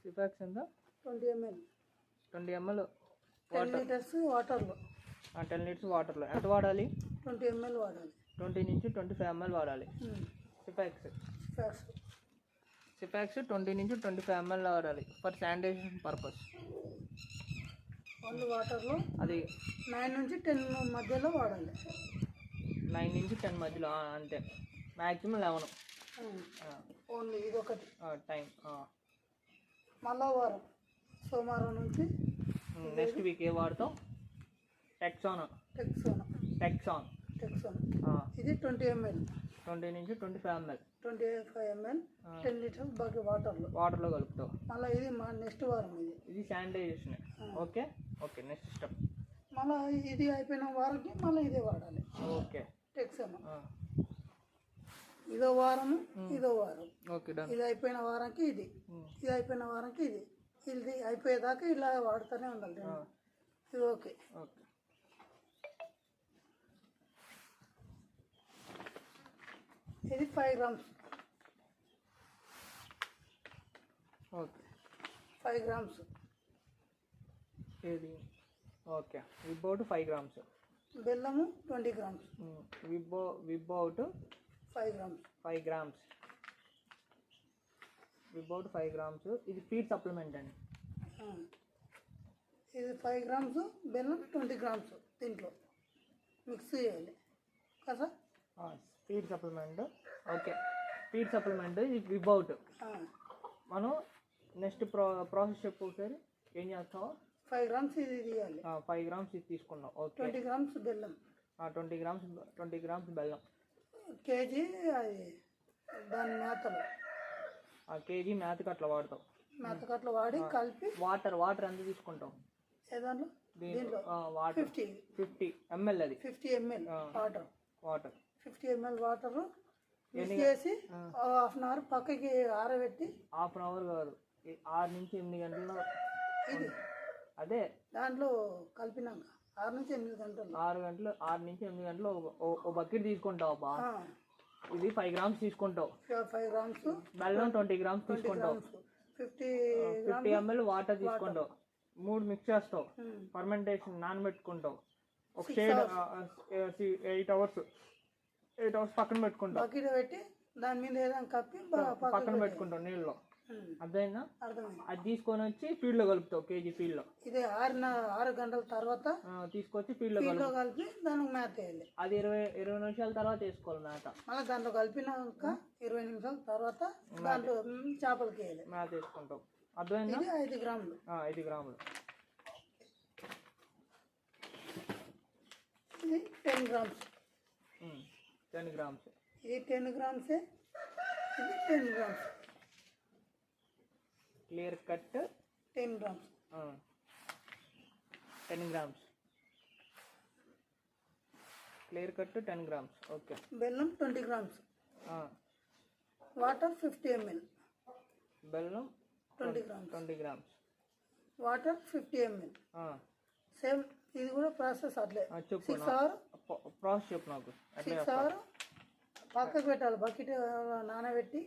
సిపాక్స్ ఎంత? 20 ml. 20 ml 10 liters వాటర్లో. 10 litres వాటర్లో ఎంత వాడాలి? 20 ml వాడాలి. 20 నుంచి 25 ml వాడాలి. సిపాక్స్ 20 నుంచి 25 ml వాడాలి ఫర్ శానిటైజేషన్ పర్పస్. ఓన్లీ వాటర్లో అది 9 నుంచి 10 మధ్యలో వాడాలి. 9 నుంచి 10 మధ్యలో అంతే, మ్యాక్సిమం 11 ఓన్లీ ఇది ఒకటి టైం. మళ్ళా వారం సోమవారం నుంచి నెక్స్ట్ వీక్ ఏ వాడతాం? టెక్సాన్ ఇది 20 ml 20 నుంచి 25 ml 25 ml 10 లీటర్స్ బాగా వాటర్లో కలుపుతావు. మళ్ళీ ఇది మా నెక్స్ట్ వారం ఇది శానిటైజేషన్. Okay next step. మళ్ళీ ఇది అయిపోయిన వారంకి మళ్ళీ ఇదే వాడాలి. ఓకే టెక్సాన్ ఇదో వారము ఇదో వారం. Okay done. ఇది అయిపోయిన వారానికి ఇది అయిపోయిన వారానికి ఇది అయిపోయేదాకా ఇలా వాడుతూనే ఉండాలి. ఇది ఓకే. ఇది 5 grams. Okay 5 grams. ఇది ఓకే. విబ్బౌట్ 5 grams. బెల్లము 20 grams. విబ్బౌట్ 5 grams. 5 grams. విబ్బౌట్ 5 grams. ఇది ఫీడ్ సప్లిమెంట్ అండి. ఇది 5 grams బెల్లం 20 grams దీంట్లో మిక్స్ చేయాలి కదా. Feed supplement. Okay feed supplement ఇది విబ్బౌట్. మనం నెక్స్ట్ ప్రాసెస్ చెప్పు ఒకసారి. ఏం చేస్తావు? 5 grams ఇది తీయాలి. 5 grams ఇది తీసుకున్నాం. ఓకే 20 grams బెల్లం. 20 grams బెల్లం. కేజీ అది దాని మేతలు. కేజీ మేతకి అట్లా వాడతాం. మేతకట్ల వాడి కలిపి వాటర్ ఎంత తీసుకుంటాం? ఏదాంట్లో దీంట్లో 50 ml. అది 50 ml water 50 ml water mix చేసి హాఫ్ అన్ అవర్ పక్కకి ఆరబెట్టి. హాఫ్ అన్ అవర్ కాదు, 6 నుంచి 8 గంటల్లో ఇది అదే దాంట్లో కలిపినాక 6 నుంచి 8 గంటలు 6 నుంచి 8 గంటలు ఓ బకెట్ తీసుకుంటావు అబ్బా. ఇది 5 grams తీసుకుంటావు. 5 grams బెల్లం 20 grams తీసుకుంటావు. 50 ml వాటర్ తీసుకుంటావు. 3 మిక్స్ చేస్తావు. ఫర్మెంటేషన్ నానబెట్టుకుంటావు. ఒక షేడ్ 8 hours పక్కన పెట్టుకుంటావు. బకెట్ పెట్టి దాని మీద ఏదైనా కప్పి పక్కన పెట్టుకుంటావు నీళ్ళలో. అర్థమైందా? అది తీసుకొని వచ్చి ఫీల్డ్ లో కలుపుతావు. కేజీ ఫీల్డ్ లో ఇదే 6 గంటల తర్వాత తీసుకొచ్చి ఫీల్డ్ లో కలిపి దానికి మేత వేయాలి. అది 20 నిమిషాల తర్వాత వేసుకోవాలి మేత. మళ్ళీ దాంట్లో కలిపినాక 20 నిమిషాల తర్వాత దాంట్లో చేపలకి వేయాలి. మేత వేసుకుంటావు. అర్థమైందా? 5 గ్రాములు. 5 గ్రాములు. ఇది 10 grams. 10 grams. ఇది 10 grams. ఇది 10 grams. Clear cut 10 grams. 10 grams. Clear cut 10 grams. Okay. బెల్లం 20 grams. Water 50 ml. బెల్లం 20 grams. 20 grams. Water 50 ml. Same ఇది కూడా ప్రాసెస్ అట్లే. 6 hours ప్రాసెస్ చెప్పు నాకు. 6 hours పక్కకు పెట్టాలి. బకెట్ నానబెట్టి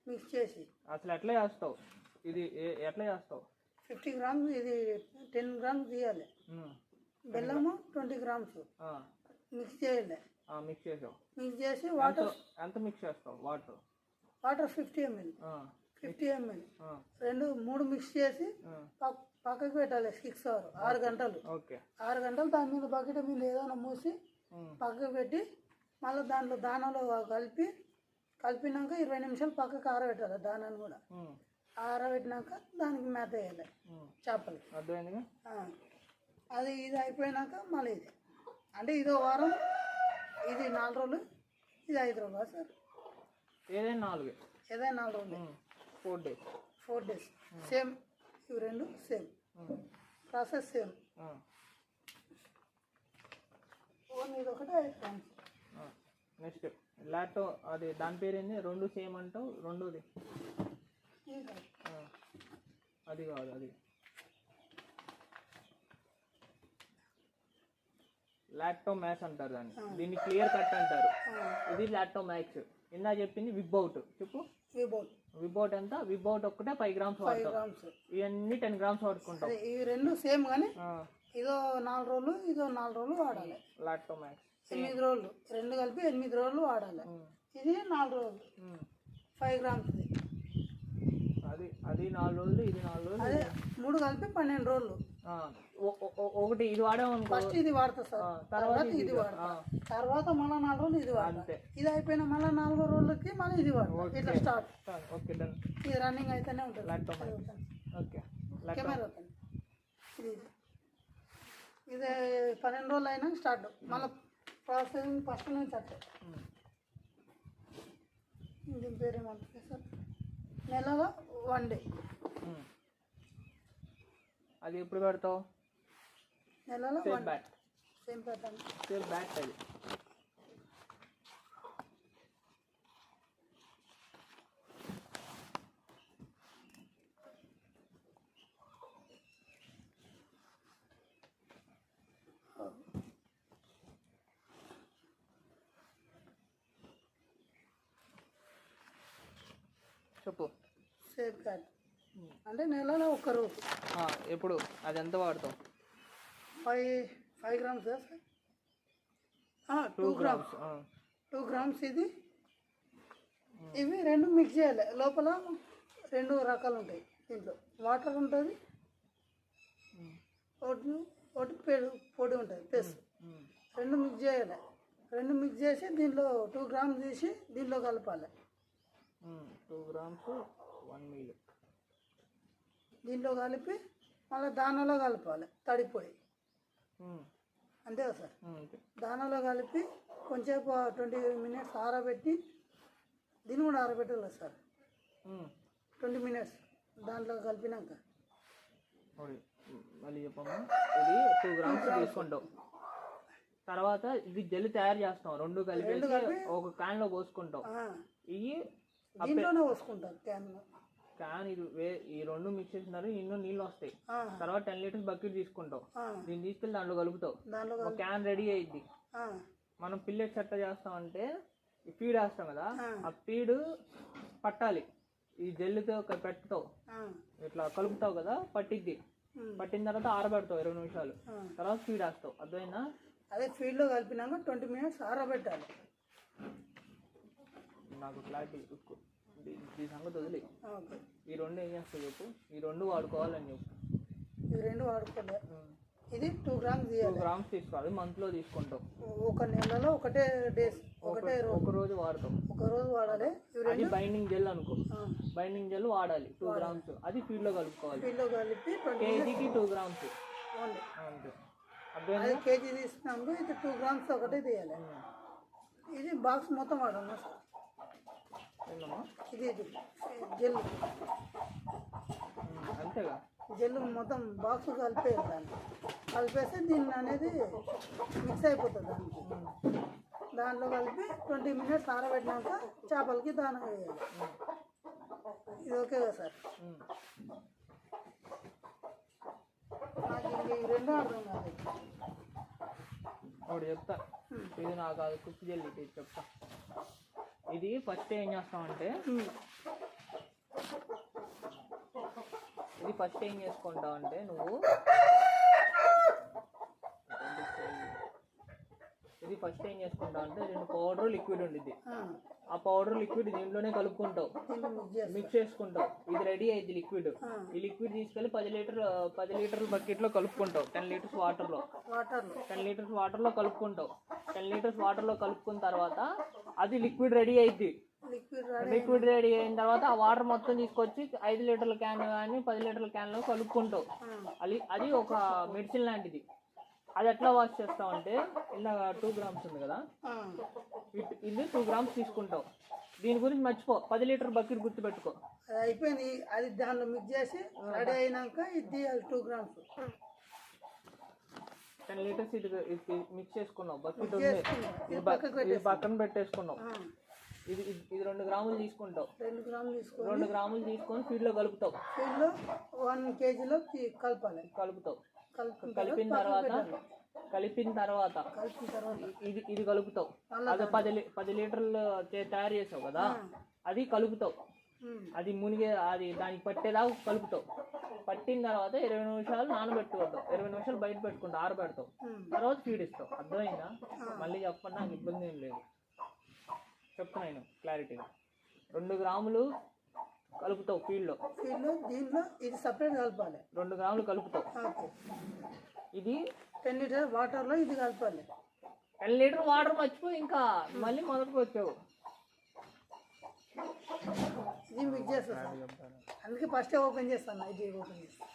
మిక్స్ చేసి. అసలు ఎట్లా చేస్తావు? ఇది ఎట్లా చేస్తావు? 50 grams ఇది 10 grams తీయాలి. బెల్లము 20 grams మిక్స్ చేయాలి. మిక్స్ చేసావు. మిక్స్ చేసి వాటర్ ఎంత మిక్స్ చేస్తావు? Water 50 ml. 50 ml 3 మిక్స్ చేసి పక్కకు పెట్టాలి. 6 hours 6 గంటలు. ఓకే 6 గంటలు దాని మీద బకెట్ మీద ఏదైనా మూసి పక్కకు పెట్టి మళ్ళీ దాంట్లో దానాలు కలిపినాక 20 నిమిషాలు పక్కకు ఆరబెట్టాలి. దానాన్ని కూడా ఆరబెట్టినాక దానికి మేత వేయాలి చేపలకి. అర్థమైందిగా? అది ఇది అయిపోయినాక మళ్ళీ ఇది అంటే ఇదో వారం, ఇది 4 రోజులు, ఇది 5 రోజులు సార్. ఏదైనా 4 రోజులు. 4 days. 4 days same. ఇవి రెండు సేమ్ ప్రాసెస్ సేమ్. ఓన్లీ ఇది ఒకటే 5 grams. నెక్స్ట్ లాటో అది దాని పేరేంది? 2 సేమ్ అంటావు. రెండోది అది కాదు, అది లాక్టోమాక్స్ అంటారు దాన్ని, దీన్ని క్లియర్ కట్ అంటారు. ఇది లాక్టోమాక్స్. ఇందా చెప్పింది విబ్బౌట్. చెప్పు. విబ్బౌట్ ఎంత? విబ్బౌట్ ఒక్కటే 5 గ్రామ్స్ వాడతాం. ఇవన్నీ 10 గ్రామ్స్ వాడుకుంటాం. ఇవి రెండు సేమ్ కానీ ఇదో 4 రోజులు ఇదో 4 రోజులు వాడాలి. లాక్టోమాక్స్ 8 రోజులు, రెండు కలిపి 8 రోజులు వాడాలి. ఇది 4 రోజులు 5 గ్రామ్స్. అది 4 రోజులు, ఇది 4 రోజులు, అదే 3 కలిపి 12 రోజులు. ఒకటి ఇది వాడామనుకో, ఫస్ట్ ఇది వాడతా సార్, తర్వాత ఇది వాడతా, తర్వాత మళ్ళీ 4 రోజులు ఇది వాడతా. ఇది అయిపోయిన మళ్ళీ 4 రోజులకి మళ్ళీ ఇది వాడతా. ఇట్లా స్టార్ట్. Okay done. ఇది రన్నింగ్ అయితేనే ఉంటుంది. ఓకే కెమెరా ఇది 12 రోజులు అయినా స్టార్ట్. మళ్ళీ ప్రాసెసింగ్ ఫస్ట్ నుంచి అట్టే. దీని పేరు ఏమంటుంది సార్? నెలలో 1 డే. అది ఎప్పుడు పెడతావు? నెలలో సేమ్ బ్యాట్. సేమ్ పెడతాను. సేమ్ బ్యాట్ అది. చెప్పు. సేమ్ బ్యాట్ అంటే నెలలో 1 రోజు. ఎప్పుడు? అది ఎంత వాడతాం? 5 గ్రామ్స్ సార్. 2 గ్రామ్స్. 2 గ్రామ్స్ ఇది. ఇవి రెండు మిక్స్ చేయాలి. లోపల 2 రకాలు ఉంటాయి. దీంట్లో వాటర్ ఉంటుంది, ఒకటి పొడి ఉంటుంది, పేస్ట్. 2 మిక్స్ చేయాలి. 2 మిక్స్ చేసి దీంట్లో 2 గ్రామ్స్ తీసి దీంట్లో కలపాలి. 2 గ్రామ్స్ 1 మీల్ దీంట్లో కలిపి మళ్ళీ దానాలో కలపాలి. తడిపోయి అంతే కదా సార్? దానాలో కలిపి కొంచెంసేపు 20 మినిట్స్ ఆరబెట్టి, దీన్ని కూడా ఆరబెట్టాలి సార్. 20 మినిట్స్ దాంట్లో కలిపినాక మళ్ళీ చెప్పమ్మా. ఇది 2 గ్రామ్స్ తీసుకుంటావు. తర్వాత ఇది జెల్ తయారు చేస్తాం. 2 కలిపి ఒక క్యాన్లో పోసుకుంటాం. ఇవి దీంట్లోనే పోసుకుంటాం క్యాన్. ఇది ఈ 2 మిక్స్ చేసినారు, ఇన్నో నీళ్ళు వస్తాయి. తర్వాత 10 లీటర్స్ బకెట్ తీసుకుంటావు. దీన్ని తీసుకెళ్ళి దాంట్లో కలుపుతావు. ఒక క్యాన్ రెడీ అయ్యిద్ది. మనం పిల్లెట్స్ ఎట్లా చేస్తామంటే ఫీడ్ వేస్తాం కదా, ఆ ఫీడ్ పట్టాలి. ఈ జెల్లుతో పెట్టుతావు, ఇట్లా కలుపుతావు కదా, పట్టిద్ది. పట్టిన తర్వాత ఆరబెడతావు 20 నిమిషాలు. తర్వాత ఫీడ్ వేస్తావు. అర్థమైందా? అదే ఫీడ్లో కలిపినాక 20 మినిట్స్ ఆరబెట్టాలి. నాకు క్లారిటీ. ఈ సంగతి వదిలే. ఈ 2 ఏం చేస్తావు చెప్పు. ఈ 2 వాడుకోవాలని చెప్పు. ఈ 2 వాడుకోలే. ఇది 2 గ్రామ్స్ తీయాలి. 2 గ్రామ్స్ తీసుకోవాలి. మంత్లో తీసుకుంటాం. ఒక నెలలో ఒకటే డేస్, ఒక రోజు వాడతాం. ఒక రోజు వాడాలి. అది బైండింగ్ జెల్ అనుకో. బైండింగ్ జెల్ వాడాలి 2 గ్రామ్స్. అది ఫీడ్లో కలుపుకోవాలి. ఫీడ్లో కలిపి కేజీకి 2 గ్రామ్స్ అంతే. అది కేజీ తీసుకున్నాము. ఇది 2 గ్రామ్స్ ఒకటే తీయాలి. ఇది బాక్స్ మొత్తం వాడాలి సార్. ఇది జెల్ అంతేగా. జెల్ మొత్తం బాక్స్ కలిపేయాలి. దాన్ని కలిపేస్తే దీన్ని అనేది మిక్స్ అయిపోతుంది. దాంట్లో కలిపి 20 మినిట్స్ ఆరబెట్టినాక చేపలకి దానం వేయాలి. ఇది ఓకే కదా సార్? నాకు ఈ 2 అర్థం కాదు. ఒకటి చెప్తా. ఇది నాకు అది కుక్ జెల్. ఇది చెప్తా. ఇది ఫస్ట్ ఏం చేస్తామంటే, ఇది ఫస్ట్ ఏం చేసుకుంటావు అంటే, నువ్వు ఇది ఫస్ట్ ఏం చేసుకుంటావు అంటే 2 పౌడర్ లిక్విడ్ ఉండిద్ది. ఆ పౌడర్ లిక్విడ్ దీంట్లోనే కలుపుకుంటావు, మిక్స్ చేసుకుంటావు. ఇది రెడీ అయ్యింది లిక్విడ్. ఈ లిక్విడ్ తీసుకెళ్ళి 10 లీటర్ల బకెట్లో కలుపుకుంటావు. 10 లీటర్స్ వాటర్లో 10 లీటర్స్ వాటర్లో కలుపుకుంటావు. 10 లీటర్స్ వాటర్లో కలుపుకున్న తర్వాత అది లిక్విడ్ రెడీ అయ్యిద్ది. లిక్విడ్ రెడీ అయిన తర్వాత ఆ వాటర్ మొత్తం తీసుకొచ్చి 5 లీటర్ల క్యాన్ కానీ 10 లీటర్ల క్యాన్లో కలుపుకుంటావు. అది ఒక మెడిసిన్ లాంటిది. అది ఎట్లా వాష్ చేస్తామంటే, ఇలా 2 గ్రామ్స్ ఉంది కదా, ఇది 2 గ్రామ్స్ తీసుకుంటావు. దీని గురించి మర్చిపో. 10 లీటర్ బకెట్ గుర్తుపెట్టుకో. అది అయిపోయింది. అది దాంట్లో మిక్స్ చేసి రెడీ అయినాక ఇది 2 గ్రామ్స్ 10 లీటర్స్ ఇది మిక్స్ చేసుకున్నావు. బకెట్ ఉంది, ఇది పక్కన పెట్టేసుకున్నావు. ఇది 2 గ్రాములు తీసుకుంటావు. 2 గ్రాములు తీసుకొని ఫీడ్లో కలుపుతావు. ఫీడ్లో 1 కేజీలో కలుపుతావు. కలిపిన తర్వాత కలిపిన తర్వాత ఇది కలుపుతావు. అది 10 లీటర్లు తయారు చేసావు కదా, అది కలుపుతావు. అది మునిగే అది దానికి పట్టేదాకా కలుపుతావు. పట్టిన తర్వాత 20 నిమిషాలు నానబెట్టుకుంటావు. 20 నిమిషాలు బయట పెట్టుకుంటావు, ఆరబెడతావు. తర్వాత ఫీడ్ ఇస్తావు. అర్థమైందా? మళ్ళీ చెప్పండి, నాకు ఇబ్బంది ఏం లేదు, చెప్తున్నాను క్లారిటీగా. 2 గ్రాములు కలుపుతావు ఫీల్డ్లో. దీంట్లో ఇది సపరేట్ కలపాలి. 2 గ్రాములు కలుపుతావు. ఇది 10 లీటర్ వాటర్లో ఇది కలపాలి. 10 లీటర్ వాటర్ మర్చిపోయి ఇంకా మళ్ళీ మొదటికి వచ్చావు. ఇది మిక్స్ చేస్తాను, అందుకే ఫస్ట్ ఓపెన్ చేస్తాను. ఇది ఓపెన్ చేస్తాను.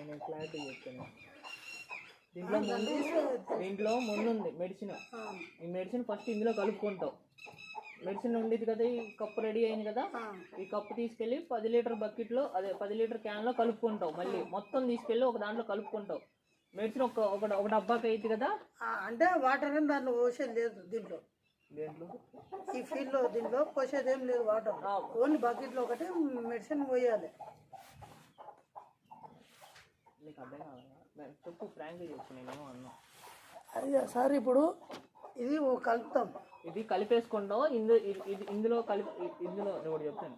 నేను క్లారిటీ చెప్తాను. దీంట్లో ముందు ఉంది మెడిసిన్. ఈ మెడిసిన్ ఫస్ట్ ఇందులో కలుపుకుంటావు. మెడిసిన్ ఉండేది కదా, ఈ కప్పు రెడీ అయింది కదా, ఈ కప్పు తీసుకెళ్ళి 10 లీటర్ బకెట్లో, అదే 10 లీటర్ క్యాన్లో కలుపుకుంటావు. మళ్ళీ మొత్తం తీసుకెళ్ళి ఒక దాంట్లో కలుపుకుంటావు. మెడిసిన్ ఒక డబ్బాకి అయింది కదా. అంటే వాటర్ అని దాంట్లో పోసేది లేదు దీంట్లో. ఈ ఫీల్డ్లో దీంట్లో పోసేది ఏం లేదు వాటర్, ఓన్లీ బకెట్లో ఒకటే మెడిసిన్ పోయాలి. నీకు అర్థం కావాలా? చెప్పు, ఫ్రాంక్గా చెప్పు, నేనేమో అన్నా. అయ్యా సార్, ఇప్పుడు ఇది కలుపుతాం. ఇది కలిపేసుకుంటావు. ఇందులో ఒకటి చెప్తాను.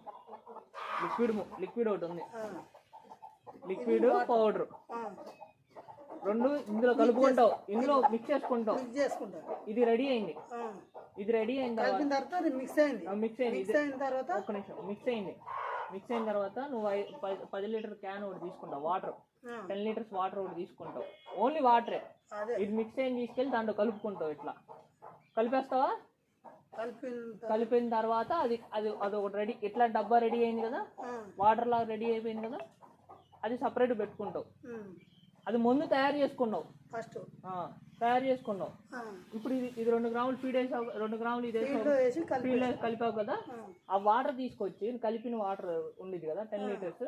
లిక్విడ్ ఒకటి ఉంది, లిక్విడ్ పౌడర్, 2 ఇందులో కలుపుకుంటావు. ఇందులో మిక్స్ చేసుకుంటావు. ఇది రెడీ అయింది. తర్వాత మిక్స్ అయిన తర్వాత ఒక్క నిమిషం. మిక్స్ అయిన తర్వాత నువ్వు 10 లీటర్ క్యాన్ ఒకటి తీసుకుంటావు. వాటర్ 10 లీటర్స్ వాటర్ ఒకటి తీసుకుంటావు. ఓన్లీ వాటరే. ఇది మిక్స్ అయిన తీసుకెళ్ళి దాంట్లో కలుపుకుంటావు. ఇట్లా కలిపేస్తావా? కలిపిన తర్వాత అది ఒకటి రెడీ, ఇట్లా డబ్బా రెడీ అయింది కదా, వాటర్ లాగా రెడీ అయిపోయింది కదా, అది సపరేట్ పెట్టుకుంటావు. అది ముందు తయారు చేసుకున్నావు. ఫస్ట్ తయారు చేసుకున్నావు. ఇప్పుడు ఇది 2 గ్రాములు ఫీడ్ వేసావు. 2 గ్రాములు ఇది వేసావు, కలిపావు కదా. ఆ వాటర్ తీసుకొచ్చి కలిపిన వాటర్ ఉండేది కదా 10 లీటర్స్,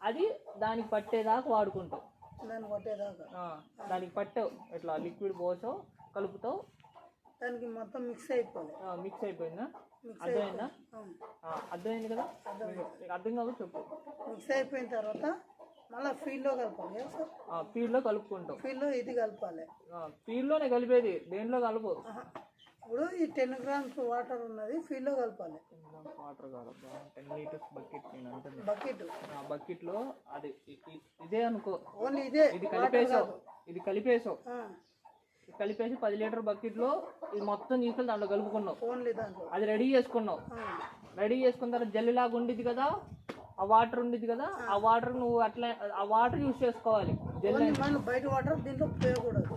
అది దానికి పట్టేదాకా వాడుకుంటావు. దానికి పట్టావు, ఇట్లా లిక్విడ్ పోసావు, కలుపుతావు. దానికి మొత్తం మిక్స్ అయిపోయిందా? అర్థమైందా? అర్థమైంది కదా. అర్థం కాదు చెప్పు. మిక్స్ అయిపోయిన తర్వాత మళ్ళీ ఫీల్డ్లో కలపాలి. ఫీల్డ్లో కలుపుకుంటాం. ఫీల్డ్లో ఇది కలపాలి. ఫీల్డ్లోనే కలిపేది, దేంట్లో కలుపు. ఇప్పుడు ఈ 10 గ్రామ్స్ వాటర్ ఉన్నది ఫీల్డ్లో కలపాలి. వాటర్ కలపా 10 లీటర్స్ బకెట్. బకెట్లో అది ఇదే అనుకో, ఓన్లీ ఇదే. ఇది కలిపేసావు. కలిపేసి 10 లీటర్ బకెట్లో ఇది మొత్తం తీసుకెళ్ళి దాంట్లో కలుపుకున్నావు. ఓన్లీ దాంట్లో అది రెడీ చేసుకున్నావు. రెడీ చేసుకున్న తర్వాత జల్లిలాగా ఉండిద్ది కదా, ఆ వాటర్ ఉండిద్ది కదా, ఆ వాటర్ నువ్వు అట్లా ఆ వాటర్ యూజ్ చేసుకోవాలి. బయట వాటర్ దీంట్లో పోయకూడదు.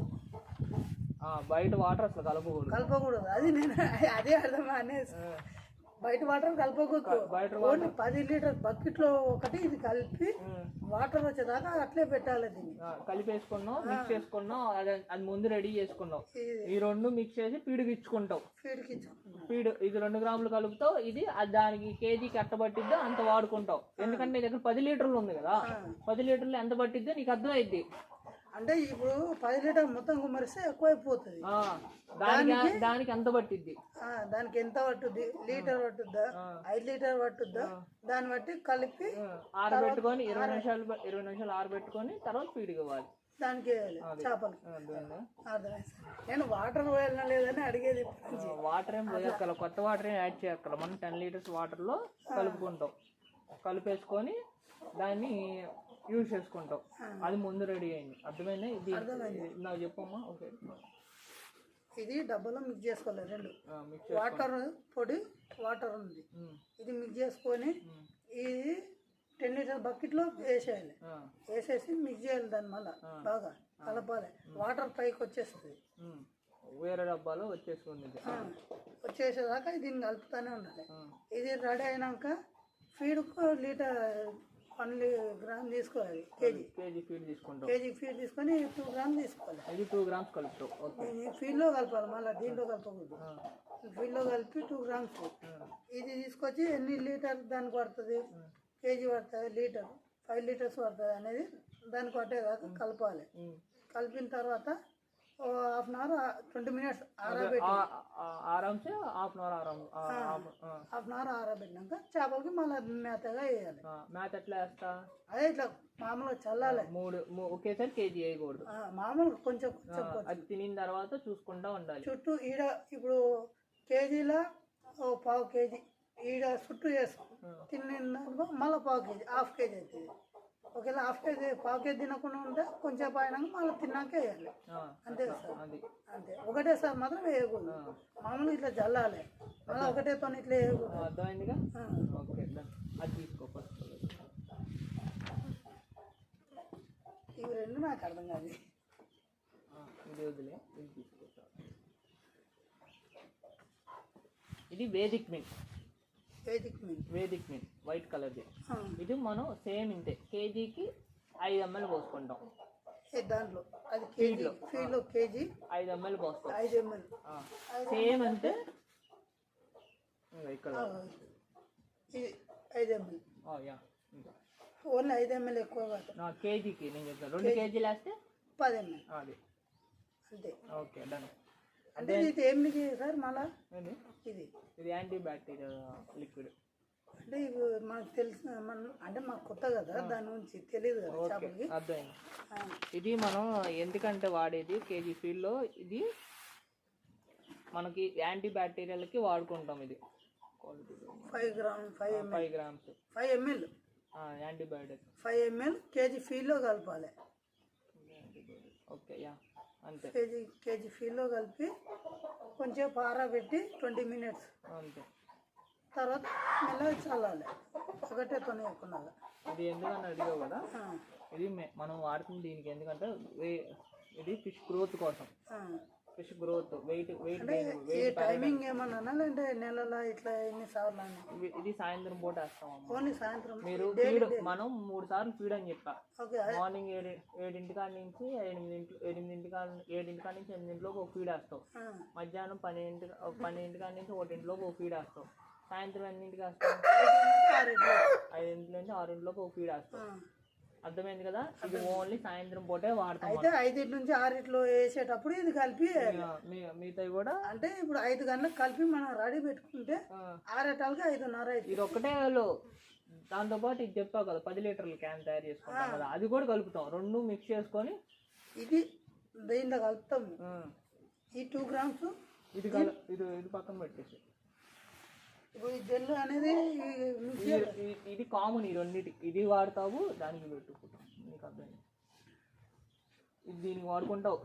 బయట వాటర్ అసలు కలపకూడదు. అది నేను అదే అర్థం అనేసి బయట వాటర్ కలపకూడదు. ఓన్లీ 10 లీటర్ బకెట్లో ఒకటి ఇది కలిపి వాటర్ వచ్చేదాకా అట్లే పెట్టాలి. దీన్ని కలిపేసుకున్నావు, మిక్స్ చేసుకున్నావు. అది ముందు రెడీ చేసుకున్నావు. ఈ 2 మిక్స్ చేసి ఫీడ్కి ఇచ్చుకుంటావు. ఫీడ్ ఇది 2 గ్రాములు కలుపుతావు. ఇది దానికి కేజీకి ఎంత పట్టిద్దో అంత వాడుకుంటావు. ఎందుకంటే నీ దగ్గర 10 లీటర్లు ఉంది కదా, 10 లీటర్లు ఎంత పట్టిద్దో నీకు అర్థమైద్ది. అంటే ఇప్పుడు 10 లీటర్ మొత్తం కుమ్మరిస్తే ఎక్కువైపోతుంది. దానికి ఎంత పట్టిద్ది, దానికి ఎంత పట్టుద్ది, లీటర్ పట్టుద్దా, 5 లీటర్ పట్టుద్దా, దాన్ని బట్టి కలిపి ఆరబెట్టుకొని 20 నిమిషాలు ఆరబెట్టుకొని తర్వాత ఫీడ్ ఇవ్వాలి. దానికి చేపలు. నేను వాటర్ పోయాలన్నా లేదని అడిగేది. వాటర్ ఏం పోయక్కల, కొత్త వాటర్ ఏం యాడ్ చేయక్కల. మనం 10 లీటర్స్ వాటర్లో కలుపుకుంటాం. కలిపేసుకొని దాన్ని యూజ్ చేసుకుంటాం. అది ముందు రెడీ అయింది. అర్థమైందా? ఇది నాకు చెప్పమ్మా. ఓకే, ఇది డబ్బాలో మిక్స్ చేసుకోవాలి. 2 వాటర్ పొడి వాటర్ ఉంది, ఇది మిక్స్ చేసుకొని ఇది 10 లీటర్ బకెట్లో వేసేయాలి. వేసేసి మిక్స్ చేయాలి. దాన్ని మళ్ళీ బాగా కలపాలి. వాటర్ పైకి వచ్చేస్తుంది, వేరే డబ్బాలో వచ్చేసేదాకా దీన్ని కలుపుతూనే ఉండాలి. ఇది రెడీ అయినాక ఫీడ్కు లీటర్ 1 గ్రామ్ తీసుకోవాలి. కేజీ ఫీడ్ తీసుకొని 2 గ్రామ్ తీసుకోవాలి. 2 గ్రామ్స్ కలుపుతావు. ఫీడ్లో కలపాలి, మళ్ళీ దీంట్లో కలపకూడదు. ఫీడ్లో కలిపి 2 గ్రామ్స్. ఇది తీసుకొచ్చి ఎన్ని లీటర్ దానికి పడుతుంది, కేజీ పడుతుంది, లీటర్ 5 లీటర్స్ పడుతుంది అనేది దానికి పట్టేదాకా కలపాలి. కలిపిన తర్వాత హాఫ్ అన్ అవర్ 20 మినిట్స్ ఆరబెట్టి ఆరాంసే half an hour half an hour ఆరబెట్టినాక చేపలకి మళ్ళీ మేతగా వేయాలి. మ్యాథ్ ఎట్లా వేస్తా? అదే ఇట్లా మామూలుగా చల్లాలి. ఒకేసారి కేజీ వేయకూడదు, మామూలుగా కొంచెం కొంచెం అది తినిన తర్వాత చూసుకుంటా ఉండాలి. చుట్టూ ఈడ ఇప్పుడు కేజీలో పావు కేజీ ఈడ చుట్టూ వేసుకో, తిన్నాక మళ్ళీ పావు కేజీ హాఫ్ కేజీ అవుతుంది. ఒకవేళ హాఫ్ కేజీ పావు కేజీ తినకుండా ఉంటే కొంచెం అయినాక మళ్ళీ తిన్నాక వేయాలి. అంతే సార్, అంతే. ఒకటేసారి మాత్రం వేయకూడదు, మామూలుగా ఇట్లా జల్లాలి, మళ్ళీ ఒకటేతో ఇట్లా వేయకూడదు. అర్థమైందిగా? ఓకే, అది తీసుకో ఫస్ట్. ఇవి రెండు నాకు అర్థం కాదు. ఇది వదిలే, ఇది తీసుకో. ఇది Vedic milk. Vedic milk white కలర్ది. ఇది మనం సేమ్ ఇంతే, కేజీకి 5 ml పోసుకుంటాం దాంట్లో. అది కేజీలో కేజీ 5 ml పోస్తాం. 5 ml సేమ్ అంతే. ఇక్కడ 5 ml ఓన్లీ 5 ml ఎక్కువ కాదు. కేజీకి నేను చెప్తాను, 2 కేజీలు వేస్తే 10 ml అది అంతే. Okay, done. అంటే ఇది ఏమిటి సార్ మళ్ళా? ఇది యాంటీ బ్యాక్టీరియల్ లిక్విడ్. అంటే ఇవి మనకు తెలిసిన అంటే మాకు కొత్త కదా, దాని గురించి తెలియదు కదా చేపలకి. అర్థమైంది. ఇది మనం ఎందుకంటే వాడేది కేజీ ఫీల్డ్లో ఇది మనకి యాంటీ బ్యాక్టీరియల్కి వాడుకుంటాం. ఇది 5 grams 5 ml antibiotic 5 ml KG ఫీల్డ్లో కలపాలి. ఓకే, యా అంతే. కేజీ ఫీల్డ్లో కలిపి కొంచెం ఆరబెట్టి 20 minutes అంతే. తర్వాత మెల్లగా చల్లాలి, ఒకటే తొనయకున్నాగా. ఇది ఎందుకని అడిగావు కదా, ఇది మనం వాడుతుంది దీనికి ఎందుకంటే ఇది ఫిష్ గ్రోత్ కోసం. ఫిష్ గ్రోత్ వెయిట్ టైమింగ్ ఏమన్నా అంటే నెలలో ఇట్లా ఎన్ని సార్లు? ఇది సాయంత్రం పూట వేస్తాం. ఓన్లీ సాయంత్రం. మీరు ఫీడ్ మనం 3 సార్లు ఫీడ్ అని చెప్పా. మార్నింగ్ 7 కాడ నుంచి 8 కాడ నుంచి 8 లోపు ఒక ఫీడ్ వేస్తావు. మధ్యాహ్నం 12 కాడ నుంచి 1 లోపు ఒక ఫీడ్ వేస్తావు. సాయంత్రం ఎన్నింటికి వేస్తావు? 5 నుంచి 6 లోపు ఒక ఫీడ్ వేస్తావు. అర్థమైంది కదా? ఇది ఓన్లీ సాయంత్రం పూటే వాడతాం. అయితే 5 నుంచి 6 వేసేటప్పుడు ఇది కలిపి మిగతా కూడా అంటే ఇప్పుడు 5 గంటలకు కలిపి మనం రెడీ పెట్టుకుంటే 6 5:30 అవుతుంది. ఇది ఒక్కటే దాంతో పాటు ఇది చెప్పావు కదా 10 లీటర్ల క్యాన్ తయారు చేసుకుంటాం కదా, అది కూడా కలుపుతాం. 2 మిక్స్ చేసుకొని ఇది దీంట్లో కలుపుతాం. ఈ 2 grams ఇది పక్కన పెట్టేసి ఇప్పుడు ఈ జెల్ అనేది ఇది కామన్, ఈ రెండింటికి ఇది వాడతావు, దానికి పెట్టుకుంటాం. నీకు అర్థమైంది? ఇది దీనికి వాడుకుంటావు,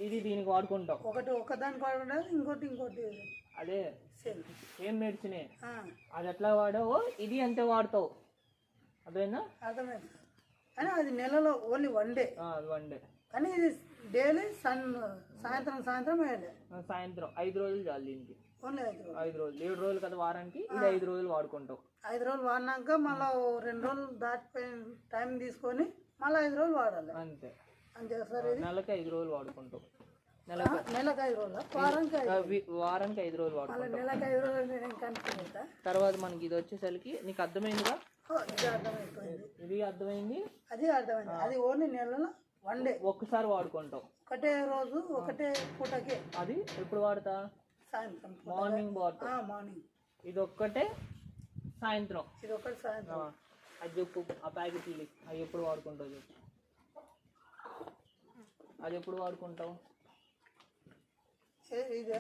ఇది దీనికి వాడుకుంటావు. ఒకదానికి వాడుకుంటా, ఇంకోటి అదే సేమ్ మెడిసినే. అది ఎట్లా వాడావో ఇది అంతే వాడతావు. అదేనా? అర్థమైంది. కానీ అది నెలలో ఓన్లీ 1 day. అది 1 day. కానీ ఇది డైలీ సాయంత్రం వేయాలి. సాయంత్రం 5 రోజులు చాలు దీనికి. ఓన్లీ 5 రోజులు 7 రోజులు కదా వారానికి, ఇది 5 రోజులు వాడుకుంటావు. 5 రోజులు వాడినాక మళ్ళీ 2 రోజులు దాటిపోయిన టైం తీసుకొని మళ్ళీ 5 రోజులు వాడాలి. అంతే అంతే సార్. నెలకి 5 రోజులు వాడుకుంటావు. నెలకు 5 రోజులు, వారానికి 5 రోజులు వాడుకుంటావు. నెలకు 5 రోజులు కనిపిస్తా. తర్వాత మనకి ఇది వచ్చేసరికి నీకు అర్థమైందిగా? ఇది అర్థమైపోయింది, ఇది అర్థమైంది, అది అర్థమైంది. అది ఓన్లీ నెలలో 1 day ఒక్కసారి వాడుకుంటావు. ఒకటే రోజు ఒకటే పూటకి. అది ఎప్పుడు వాడతా? సాయంత్రం మార్నింగ్ వాడతా. మార్నింగ్ ఇది ఒక్కటే సాయంత్రం. ఇది ఒకటి సాయంత్రం. అది చెప్పు, ఆ ప్యాకెట్లు అవి ఎప్పుడు వాడుకుంటావు చెప్పు. అది ఎప్పుడు వాడుకుంటావు? ఇది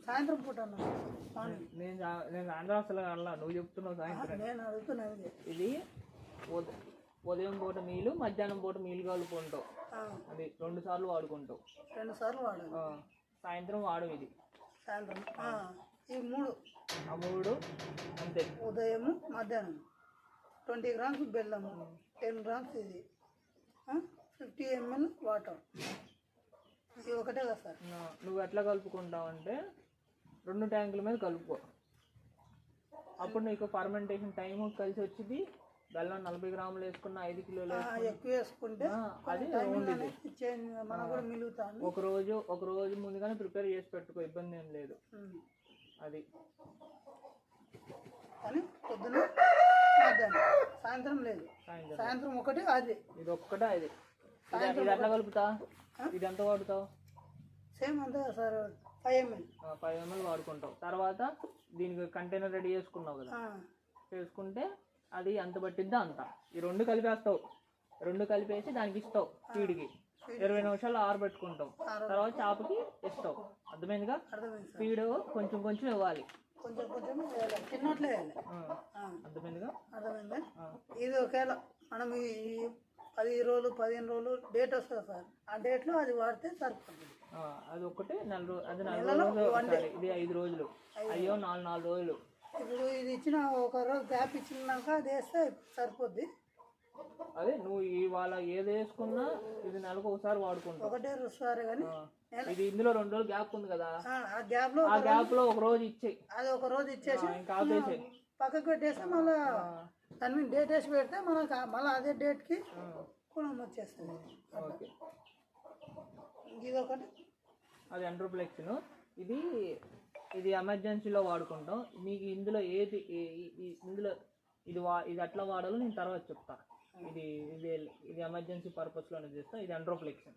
సాయంత్రం పూట. నేను ఆంధ్ర అసలు అలా నువ్వు చెప్తున్నావు సాయంత్రం. నేను అడుగుతున్నాను. ఇది ఉదయం పూట మీలు, మధ్యాహ్నం పూట మీలు కలుపుకుంటావు. అది 2 సార్లు వాడుకుంటావు. 2 సార్లు వాడాలి. సాయంత్రం వాడు ఇది సాయంత్రం. ఈ 3 అంతే. ఉదయం మధ్యాహ్నం 20 grams బెల్లము, 10 grams ఇది, 50 ml వాటర్. ఇది ఒకటే కదా సార్? నువ్వు ఎట్లా కలుపుకుంటావు అంటే 2 ట్యాంకుల మీద కలుపుకో. అప్పుడు నీకు ఫర్మెంటేషన్ టైం కలిసి వచ్చింది. బెల్లం 40 గ్రాములు వేసుకున్న 5 కిలోలు ఎక్కువ వేసుకుంటే అది మనం కూడా మిలుగుతాం. ఒక రోజు ముందుగానే ప్రిపేర్ చేసి పెట్టుకో, ఇబ్బంది ఏం లేదు. అది కానీ పొద్దున మధ్యాహ్నం సాయంత్రం లేదు. సాయంత్రం ఒకటి అది. ఇది ఒక్కటే. ఇది ఎట్లా కలుపుతా? ఇది ఎంత వాడుతావు? సేమ్ అంతే సార్, 5 ml. 5 ml వాడుకుంటావు. తర్వాత దీనికి కంటైనర్ రెడీ చేసుకున్నావు కదా, చేసుకుంటే అది ఎంత పట్టిద్దో అంత ఈ 2 కలిపేస్తావు. 2 కలిపేసి దానికి ఇస్తావు ఫీడ్కి. 20 నిమిషాలు ఆరబెట్టుకుంటావు. తర్వాత చేపకి ఇస్తావు. అర్థమైందిగా? ఫీడ్ కొంచెం కొంచెం ఇవ్వాలి, కొంచెం కొంచెం చిన్నట్లు వేయాలి. అర్థమైందిగా? అర్థమైందా? ఇది ఒకవేళ మనం ఈ 10 రోజులు 15 రోజులు డేట్ వస్తుంది సార్, ఆ డేట్లో అది వాడితే సరిపోతుంది. అది ఒకటి 4 రోజులు, అది 4 రోజులు ఒకసారి. ఇది 5 రోజులు, అయ్యో 4 రోజులు. ఇప్పుడు ఇది ఇచ్చిన ఒక రోజు గ్యాప్ ఇచ్చినాక అది వేస్తే సరిపోద్ది. అదే నువ్వు ఇవాళ ఏది వేసుకున్నా ఇది నెలకు ఒకసారి వాడుకుంటావు. ఒకటే రోజు కానీ ఇది ఇందులో 2 రోజులు గ్యాప్ ఉంది కదా, ఆ గ్యాప్ లో ఒక రోజు ఇచ్చేయి. అది ఒక రోజు ఇచ్చేసి ఇంకా ఆపేసి పక్కకు పెట్టేసి మళ్ళీ దాని మీద డేట్ వేసి పెడితే మనకు మళ్ళీ అదే డేట్కి కులం వచ్చేస్తుంది. ఓకే, ఇది ఒకటి. అది ఎండ్రోప్లెక్సిన్. ఇది ఎమర్జెన్సీలో వాడుకుంటాం. మీకు ఇందులో ఏది ఇందులో ఇది ఎట్లా వాడాలో నేను తర్వాత చెప్తా. ఇది ఎమర్జెన్సీ పర్పస్లోనే చేస్తాం. ఇది ఎండ్రోప్లెక్సిన్.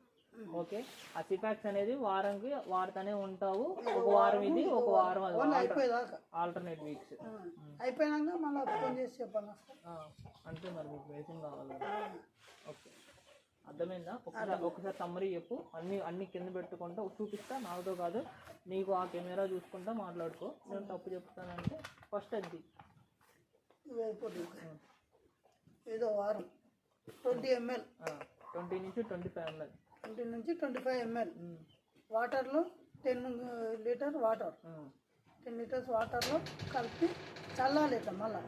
ఓకే, ఆ సిపాక్స్ అనేది వారానికి వాడుతూనే ఉంటావు. ఒక వారం ఇది, ఒక వారం అది, ఆల్టర్నేట్ వీక్స్. అయిపోయినాక మళ్ళీ ఫోన్ చేసి చెప్పాలి అంటే మరి మీకు వేసిన కావాలి. ఓకే, అర్థమైందా? ఒకసారి సమ్మరీ చెప్పు. అన్ని కింద పెట్టుకుంటా చూపిస్తా, నాతో కాదు నీకు. ఆ కెమెరా చూసుకుంటా మాట్లాడుకో. నేను తప్పు చెప్తానంటే ఫస్ట్ అది అయిపోతుంది. ఏదో వారం 20 ml, 20 నుంచి 25 ml, 20 నుంచి 25 ml వాటర్లో 10 లీటర్ వాటర్, 10 లీటర్స్ వాటర్లో కలిపి చల్లాలి. ఇట్లా మళ్ళీ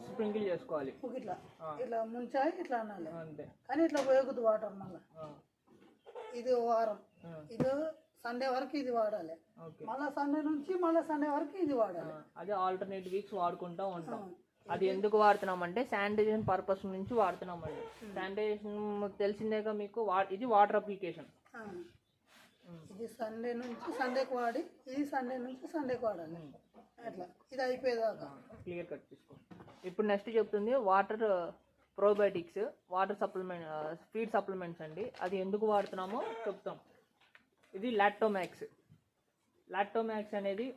స్ప్రింకిల్ చేసుకోవాలి. ఇట్లా ఇట్లా ముంచాయి ఇట్లా అనాలి అంతే. కానీ ఇట్లా పోయకూడదు వాటర్ మళ్ళీ. ఇది వారం, ఇది సండే వరకు ఇది వాడాలి. మళ్ళీ సండే నుంచి మళ్ళీ సండే వరకు ఇది వాడాలి. అదే ఆల్టర్నేట్ వీక్స్ వాడుకుంటూ ఉంటాం. అది ఎందుకు వాడుతున్నామంటే శానిటైజేషన్ పర్పస్ నుంచి వాడుతున్నామండి. శానిటైజేషన్ తెలిసిందేగా మీకు. ఇది వాటర్ అప్లికేషన్. ఇది సండే నుంచి సండేకి వాడి, ఇది సండే నుంచి సండేకి వాడాలి. అట్లా ఇది అయిపోయేదాకా క్లియర్ కట్ తీసుకో. ఇప్పుడు నెక్స్ట్ చెప్తుంది water probiotics, water supplement, feed supplements అండి. అది ఎందుకు వాడుతున్నామో చెప్తాం. ఇది లాక్టోమ్యాక్స్. లాక్టోమ్యాక్స్ అనేది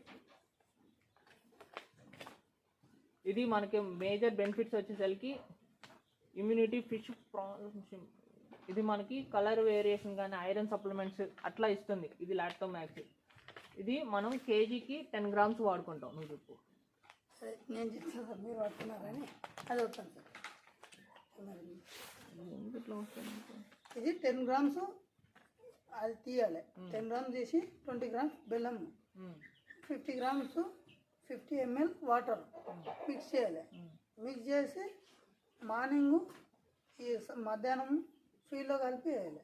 ఇది మనకి మేజర్ బెనిఫిట్స్ వచ్చేసరికి ఇమ్యూనిటీ, ఫిష్ ప్రాబ్లమ్స్, ఇది మనకి కలర్ వేరియేషన్ కానీ ఐరన్ సప్లిమెంట్స్ అట్లా ఇస్తుంది. ఇది లాక్టోమ్యాక్స్. ఇది మనం కేజీకి 10 grams వాడుకుంటాం. నువ్వు చెప్పు. నేను చెప్తాను సార్, మీరు వాడుతున్నారని అది వస్తాను సార్. ఇది 10 grams అది తీయాలి. 10 grams తీసి 20 grams బెల్లం, 50 grams 50 ml వాటర్ మిక్స్ చేయాలి. మిక్స్ చేసి మార్నింగ్ ఈ మధ్యాహ్నం ఫీల్డ్లో కలిపి వేయాలి.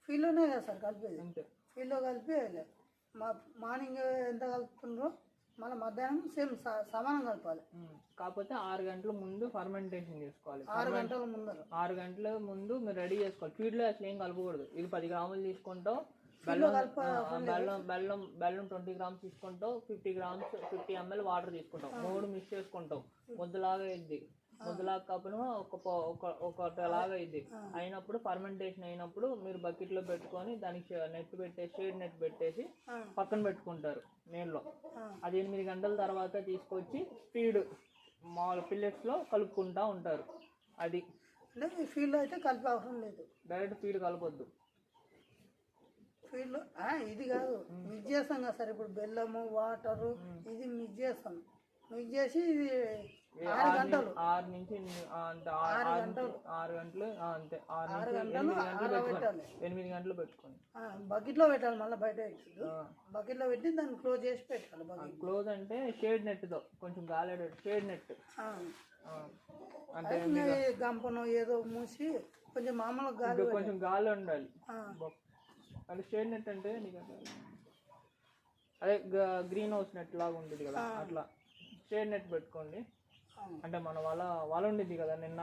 ఫీల్డ్లోనే కదా సార్ కలిపేది, ఫీల్డ్లో కలిపి వేయాలి. మార్నింగ్ ఎంత కలుపుతుండ్రో మళ్ళీ మధ్యాహ్నం సేమ్ సమానం కలపాలి. కాకపోతే 6 గంటల ముందు ఫర్మెంటేషన్ చేసుకోవాలి. 6 గంటల ముందు 6 గంటల ముందు మీరు రెడీ చేసుకోవాలి. ఫీడ్లో అసలు ఏం కలపకూడదు. ఇది 10 grams తీసుకుంటాం. బెల్లం 20 grams తీసుకుంటావు. 50 ml వాటర్ తీసుకుంటాం. 3 మిక్స్ చేసుకుంటాం. ముద్దలాగా అయింది. ముద్దలాగా కాకుండా ఒకలాగా అయింది. అయినప్పుడు ఫర్మెంటేషన్ అయినప్పుడు మీరు బకెట్లో పెట్టుకొని దానికి నెట్ పెట్టేసి, షేడ్ నెట్ పెట్టేసి పక్కన పెట్టుకుంటారు నీళ్ళలో. అది 8 గంటల తర్వాత తీసుకొచ్చి ఫీడ్ మామూలు పిల్లెట్స్లో కలుపుకుంటూ ఉంటారు. అది అంటే ఫీల్డ్లో అయితే కలిపే అవసరం లేదు. డైరెక్ట్ ఫీడ్ కలపొద్దు. ఫీల్డ్లో ఇది కాదు, మిక్స్ చేస్తాం కదా సార్. ఇప్పుడు బెల్లము, వాటరు ఇది మిక్స్ చేస్తాం. మిక్స్ చేసి ఇది 6 గంటలు 6 నుంచి 6 గంటలు అంతే. 6 గంటలు 8 గంటలు పెట్టుకోండి. బకెట్లో పెట్టాలి. మళ్ళీ బయట బకెట్లో పెట్టి దాన్ని క్లోజ్ చేసి పెట్టాలి. బకెట్ క్లోజ్ అంటే షేడ్ నెట్తో కొంచెం గాలి షేడ్ నెట్ అంటే గంపను ఏదో మూసి కొంచెం మామూలుగా గాలి, కొంచెం గాలి ఉండాలి. అంటే షేడ్ నెట్ అంటే నీకు అదే గ్రీన్ హౌస్ నెట్ లాగా ఉంటుంది కదా, అట్లా షేడ్ నెట్ పెట్టుకోండి. అంటే మన వాళ్ళ ఉండిద్ది కదా, నిన్న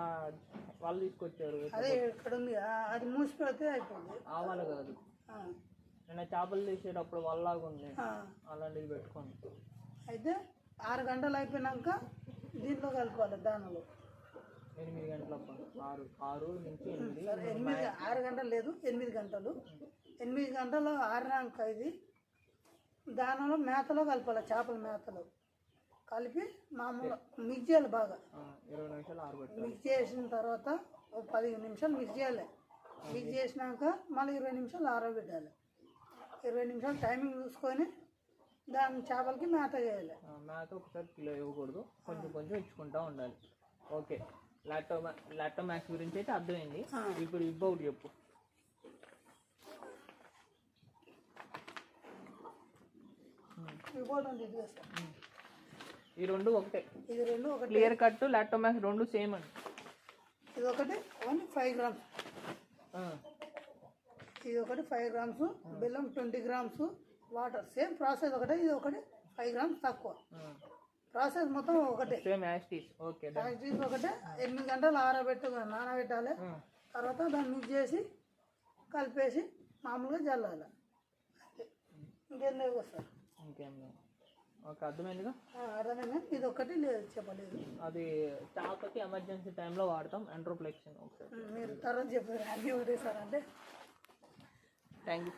వాళ్ళు తీసుకొచ్చారు. అదే ఇక్కడ ఉంది, అది మూసి పెడితే అయిపోయింది. ఆ వాళ్ళ కాదు, నిన్న చేపలు తీసేటప్పుడు వాళ్ళలాగా ఉంది, అలాంటిది పెట్టుకోండి. అయితే 6 గంటలు అయిపోయినాక దీంట్లో కలుపుకోవాలి. దానిలో 8 గంటలప్ప 6 నుంచి 8 సరే 6 గంటలు లేదు 8 గంటలు 8 గంటలు ఆరినాక ఇది దానిలో మేతలో కలపాలి, చేపల మేతలో కలిపి మామూలు మిక్స్ చేయాలి బాగా. 20 నిమిషాలు ఆరబెట్టాలి. మిక్స్ చేసిన తర్వాత ఒక 15 నిమిషాలు మిక్స్ చేయాలి. మిక్స్ చేసినాక మళ్ళీ 20 నిమిషాలు ఆరబెట్టాలి. 20 నిమిషాలు టైమింగ్ చూసుకొని దాని చేపలకి మేత వేయాలి. మేత ఒకసారి కిలో ఇవ్వకూడదు, కొంచెం కొంచెం ఇచ్చుకుంటూ ఉండాలి. ఓకే, లాక్టోమాక్స్ గురించి అయితే అర్థమైంది. ఇప్పుడు ఒకటి చెప్పు. ఈ రెండు ఒకటే, ఇది రెండు ఒకటి. క్లియర్ కట్ లాక్టోమాక్స్ రెండు సేమ్ అండి. ఇది ఒకటి ఓన్లీ 5 గ్రామ్స్, ఇది ఒకటి 5 గ్రామ్స్, బెల్లం 20 గ్రామ్స్, వాటర్ సేమ్ ప్రాసెస్ ఒకటే. ఇది ఒకటి 5 గ్రామ్స్ తక్కువ, ప్రాసెస్ మొత్తం ఒకటే సేమ్ యాస్టీస్. ఓకే, ఒకటే. 8 గంటలు నానబెట్టాలి. తర్వాత దాన్ని మిక్స్ చేసి కలిపేసి మామూలుగా జల్లాలి. ఇంకేం లేవు సార్, ఇంకేం లేదు. ఓకే, అర్థమైందిగా. అర్థమైంది. ఇది ఒక్కటి లేదు చెప్పలేదు. అది చేపకి ఎమర్జెన్సీ టైంలో వాడతాం, ఎంట్రోప్లెక్షన్. ఒకసారి మీరు తర్వాత చెప్పారు అన్నీ ఒకటే సార్. అంటే థ్యాంక్ యూ.